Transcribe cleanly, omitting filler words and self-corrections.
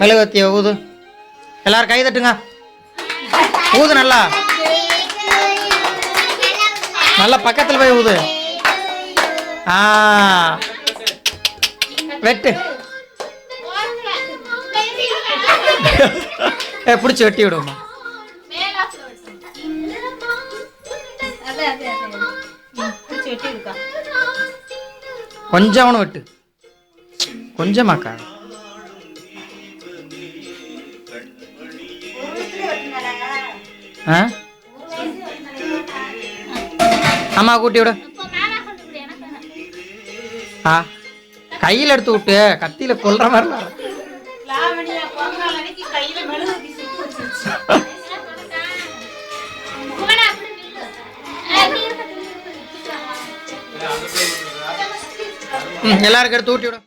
மெழுகுவத்திய ஊது. எல்லாரும் கை தட்டுங்க. ஊது நல்லா. நல்லா பக்கத்தில் போய் ஊது. வெட்டு. பிடிச்சி வெட்டி விடுமா. கொஞ்சம் வெட்டு. கொஞ்சமாக்கா. அம்மா கூட்டி விடு. கையில் எடுத்து விட்டு கத்தியில கொல்ற மாதிரி. எல்லாருக்கும் எடுத்து ஊட்டி விடும்.